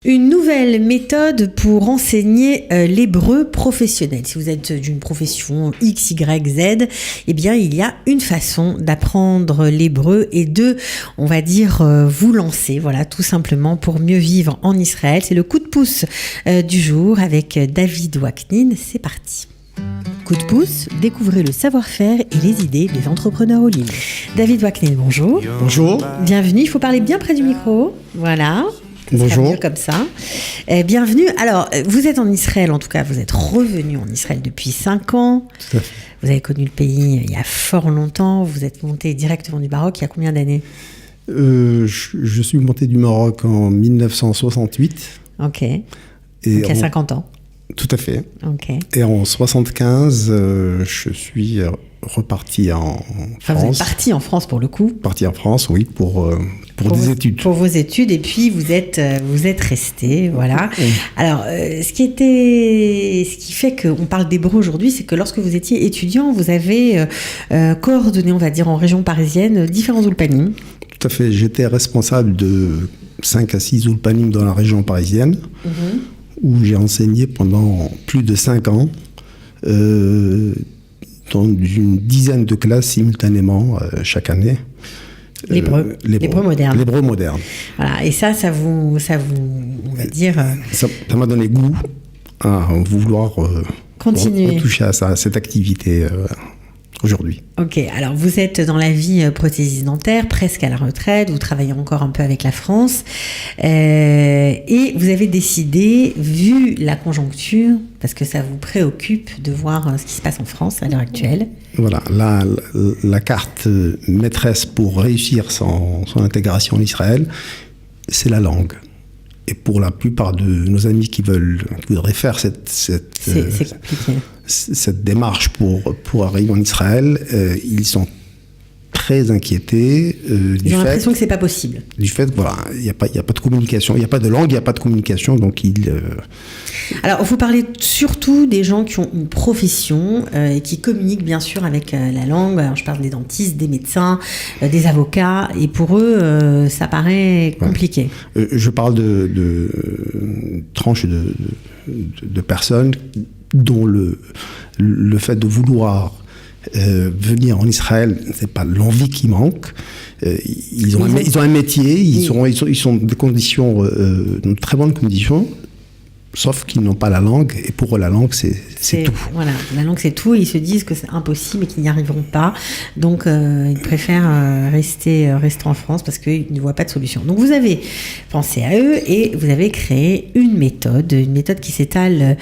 Une nouvelle méthode pour enseigner l'hébreu professionnel. Si vous êtes d'une profession X, Y, Z, eh bien, il y a une façon d'apprendre l'hébreu et de, on va dire, vous lancer, voilà, tout simplement pour mieux vivre en Israël. C'est le coup de pouce du jour avec David Waknin. C'est parti. Coup de pouce, découvrez le savoir-faire et les idées des entrepreneurs au ligne. David Waknin, bonjour. Bonjour. Bienvenue, il faut parler bien près du micro. Voilà. Bonjour. Mieux comme ça. Bienvenue. Alors, vous êtes en Israël, en tout cas, vous êtes revenu en Israël depuis 5 ans. Tout à fait. Vous avez connu le pays il y a fort longtemps. Vous êtes monté directement du Maroc il y a combien d'années ? Je suis monté du Maroc en 1968. Ok. Et donc il y a 50 ans. Tout à fait. Ok. Et en 1975, je suis reparti en France. Vous êtes parti en France pour le coup. Parti en France, oui, pour des études. Pour vos études, et puis vous êtes resté, voilà. Oui. Alors, ce qui fait qu'on parle d'hébreu aujourd'hui, c'est que lorsque vous étiez étudiant, vous avez coordonné, on va dire, en région parisienne, différents ulpanim. Tout à fait. J'étais responsable de 5 à 6 ulpanim dans la région parisienne, où j'ai enseigné pendant plus de 5 ans, dans une dizaine de classes simultanément chaque année. L'hébreu moderne. L'hébreu moderne. Voilà, et ça vous, on va dire... Ça m'a donné goût à vouloir continuer. Toucher à cette activité aujourd'hui. Ok, alors vous êtes dans la vie prothésiste dentaire, presque à la retraite, vous travaillez encore un peu avec la France, et vous avez décidé, vu la conjoncture, parce que ça vous préoccupe de voir ce qui se passe en France à l'heure actuelle. Voilà, la carte maîtresse pour réussir son intégration en Israël, c'est la langue. Et pour la plupart de nos amis qui voudraient faire cette démarche pour arriver en Israël, ils sont très inquiétés ils ont l'impression que c'est pas possible. Du fait que voilà, il y a pas de communication, il y a pas de langue, il y a pas de communication, donc Alors, vous parlez surtout des gens qui ont une profession et qui communiquent bien sûr avec la langue. Alors, je parle des dentistes, des médecins, des avocats, et pour eux, ça paraît compliqué. Je parle de tranches de personnes dont le fait de vouloir venir en Israël, c'est pas l'envie qui manque. Ils ont un métier, ils sont des conditions, de très bonnes conditions, sauf qu'ils n'ont pas la langue, et pour eux la langue c'est tout. Voilà, la langue c'est tout, et ils se disent que c'est impossible et qu'ils n'y arriveront pas, donc ils préfèrent rester en France parce qu'ils ne voient pas de solution. Donc vous avez pensé à eux et vous avez créé une méthode qui s'étale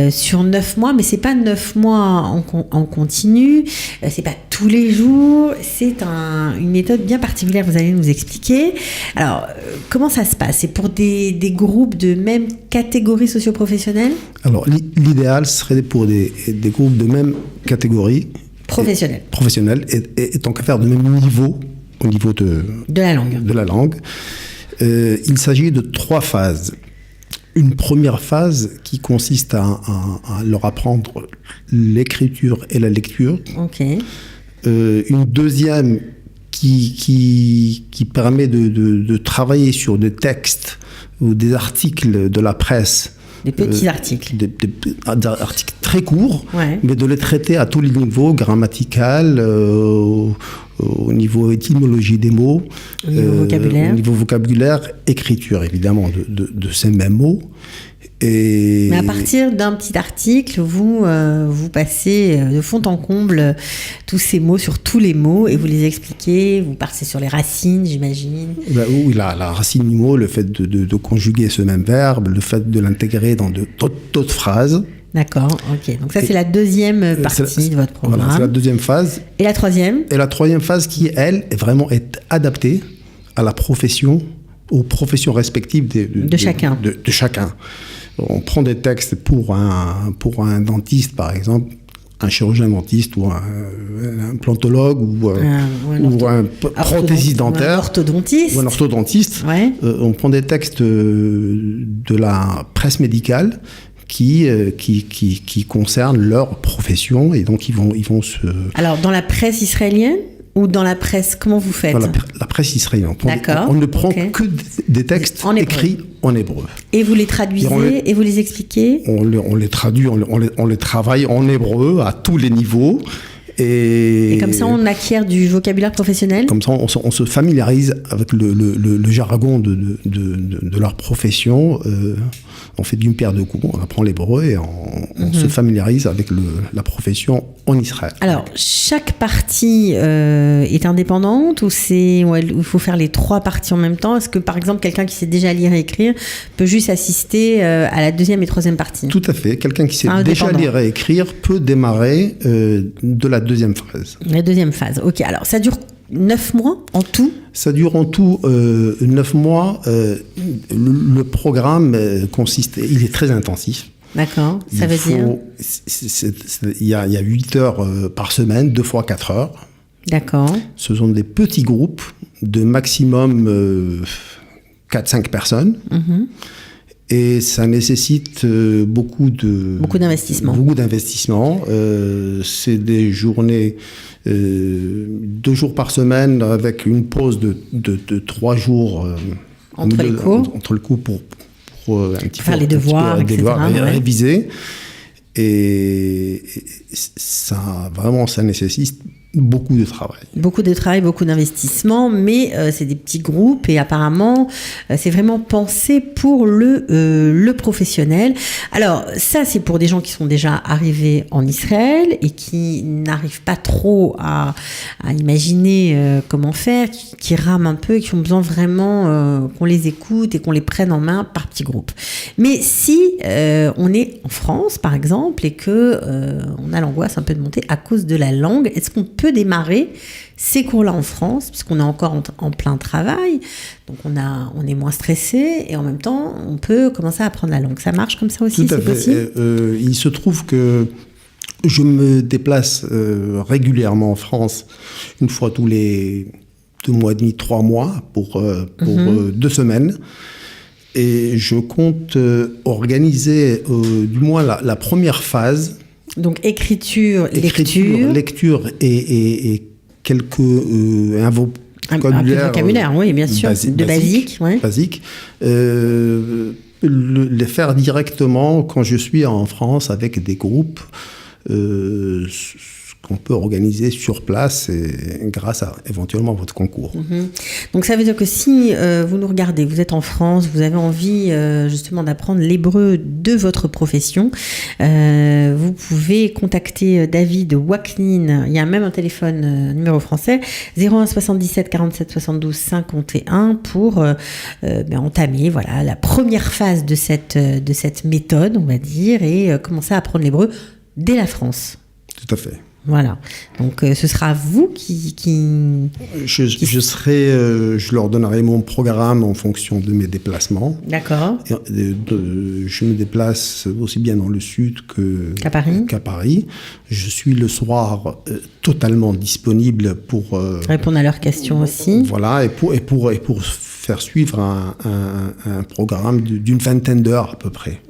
sur 9 mois, mais c'est pas 9 mois en continu, c'est pas tous les jours, c'est une méthode bien particulière, vous allez nous expliquer. Alors, comment ça se passe ? C'est pour des groupes de même catégorie socio-professionnelle ? Alors, l'idéal serait pour des groupes de même catégorie. Professionnels, et tant qu'à faire de même niveau, au niveau de la langue. Il s'agit de 3 phases. Une première phase qui consiste à leur apprendre l'écriture et la lecture. Ok. Une deuxième qui permet de travailler sur des textes ou des articles de la presse. Des petits articles. Des articles très courts, ouais. Mais de les traiter à tous les niveaux, grammatical, au niveau étymologie des mots, au niveau vocabulaire, écriture évidemment de ces mêmes mots. Mais à partir d'un petit article, vous passez de fond en comble tous ces mots sur tous les mots et vous les expliquez, vous partez sur les racines, j'imagine. Oui, la racine du mot, le fait de conjuguer ce même verbe, le fait de l'intégrer dans d'autres phrases. D'accord, ok. Donc ça, c'est la deuxième partie de votre programme. Voilà, c'est la deuxième phase. Et la troisième ? Et la troisième phase qui, elle, est adaptée à la profession, aux professions respectives de chacun. De chacun. On prend des textes pour un dentiste, par exemple, un chirurgien dentiste ou un plantologue ou un prothésiste dentaire. Ou un orthodontiste. Ouais. On prend des textes de la presse médicale qui concernent leur profession, et donc ils vont se... Alors, dans la presse israélienne ? Ou dans la presse, comment vous faites? Dans la presse israélienne. D'accord. On ne prend que des textes écrits en hébreu. Et vous les traduisez et vous les expliquez? On les traduit, on les travaille en hébreu à tous les niveaux. Et comme ça, on acquiert du vocabulaire professionnel? Comme ça, on se familiarise avec le jargon de leur profession. On fait d'une pierre deux coups, on apprend l'hébreu et on se familiarise avec la profession en Israël. Alors, chaque partie est indépendante ou il faut faire les 3 parties en même temps? Est-ce que, par exemple, quelqu'un qui sait déjà lire et écrire peut juste assister à la 2e et 3e partie? Tout à fait. Quelqu'un qui sait déjà lire et écrire peut démarrer de la 2e phase. La 2e phase, ok. Alors, ça dure 9 mois en tout? Ça dure en tout 9 mois. Le programme il est très intensif. D'accord, ça veut dire? Il y a 8 heures par semaine, 2 fois 4 heures. D'accord. Ce sont des petits groupes de maximum 4-5 personnes. Et ça nécessite beaucoup d'investissement. Beaucoup d'investissement. C'est des journées 2 jours par semaine avec une pause de 3 jours entre les cours pour un petit faire les devoirs, etc. Réviser. Et ça nécessite beaucoup de travail. Beaucoup de travail, beaucoup d'investissement, mais c'est des petits groupes et apparemment, c'est vraiment pensé pour le professionnel. Alors, ça, c'est pour des gens qui sont déjà arrivés en Israël et qui n'arrivent pas trop à imaginer comment faire, qui rament un peu et qui ont besoin vraiment qu'on les écoute et qu'on les prenne en main par petits groupes. Mais si on est en France, par exemple, et que on a l'angoisse un peu de monter à cause de la langue, est-ce qu'on peut démarrer ces cours-là en France, puisqu'on est encore en plein travail, donc on est moins stressé et en même temps on peut commencer à apprendre la langue. Ça marche comme ça aussi? Tout à fait. Possible? Il se trouve que je me déplace régulièrement en France, une fois tous les 2 mois et demi, 3 mois pour 2 semaines. Et je compte organiser du moins la première phase. Donc écriture, lecture et quelques un vocabulaire, oui, bien sûr, basique. Les faire directement quand je suis en France avec des groupes qu'on peut organiser sur place et grâce à éventuellement votre concours. Donc ça veut dire que si vous nous regardez, vous êtes en France, vous avez envie justement d'apprendre l'hébreu de votre profession, vous pouvez contacter David Waknin. Il y a même un téléphone numéro français 01 77 47 72 51 pour entamer la première phase de cette méthode, on va dire, et commencer à apprendre l'hébreu dès la France. Tout à fait. Voilà. Donc, ce sera vous qui... Je leur donnerai mon programme en fonction de mes déplacements. D'accord. Je me déplace aussi bien dans le sud qu'à Paris. Je suis le soir totalement disponible pour... répondre à leurs questions aussi. Voilà, et pour faire suivre un programme d'une 20aine d'heures à peu près.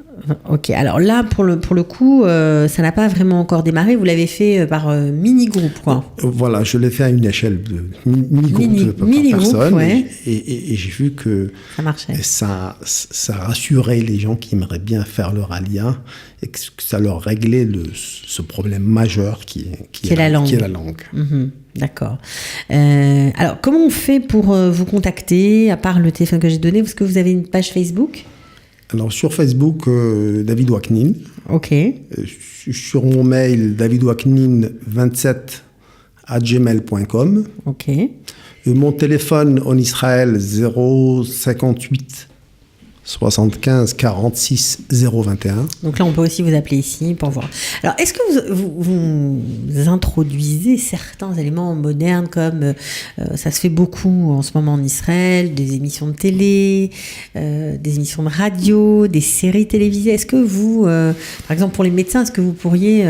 Ok, alors là, pour le coup, ça n'a pas vraiment encore démarré. Vous l'avez fait par mini-groupe, quoi. Voilà, je l'ai fait à une échelle de mini-groupe par personne. Ouais. Et j'ai vu que ça marchait. Ça rassurait les gens qui aimeraient bien faire leur alia et que ça leur réglait ce problème majeur qui est la langue. D'accord. Alors, comment on fait pour vous contacter, à part le téléphone que j'ai donné? Est-ce que vous avez une page Facebook? Alors, sur Facebook, David Waknin. Ok. Sur mon mail, davidwaknin27@gmail.com. Ok. Mon téléphone en Israël, 058 75 46 021. Donc là, on peut aussi vous appeler ici pour voir. Alors, est-ce que vous introduisez certains éléments modernes comme ça se fait beaucoup en ce moment en Israël, des émissions de télé, des émissions de radio, des séries télévisées. Est-ce que vous, par exemple pour les médecins, est-ce que vous pourriez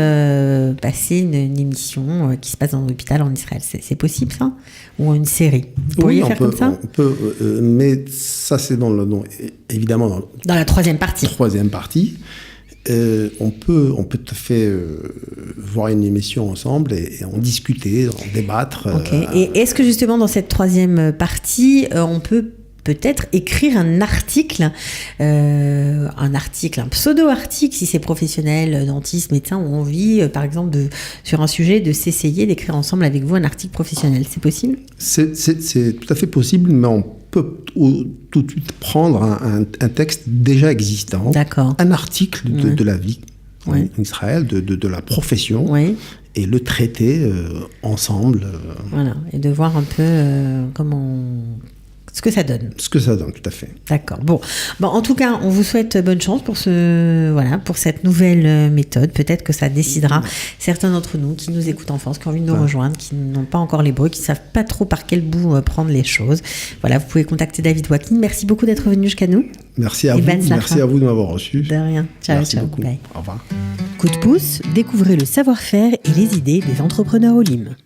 passer une émission qui se passe dans l'hôpital en Israël? C'est possible ça? Ou une série? Vous pourriez faire comme ça? On peut, mais ça c'est évidemment dans la troisième partie. Troisième partie. on peut tout à fait voir une émission ensemble et en discuter, en débattre. Ok. Et est-ce que justement dans cette troisième partie, on peut peut-être écrire un article, un pseudo-article, si ces professionnels, dentistes, médecins ont envie, par exemple, sur un sujet, de s'essayer d'écrire ensemble avec vous un article professionnel. C'est possible ? C'est tout à fait possible, mais on peut tout de suite prendre un texte déjà existant, un article de la vie en Israël, de la profession, et le traiter ensemble. Voilà, et de voir un peu ce que ça donne. Ce que ça donne, tout à fait. D'accord. Bon, en tout cas, on vous souhaite bonne chance pour cette nouvelle méthode. Peut-être que ça décidera certains d'entre nous qui nous écoutent en France, qui ont envie de nous rejoindre, qui n'ont pas encore les breux, qui ne savent pas trop par quel bout prendre les choses. Voilà, vous pouvez contacter David Wakin. Merci beaucoup d'être venu jusqu'à nous. Merci à vous. Merci à vous de m'avoir reçu. De rien. Ciao, merci ciao. Beaucoup. Bye. Au revoir. Coup de pouce, découvrez le savoir-faire et les idées des entrepreneurs au Lim.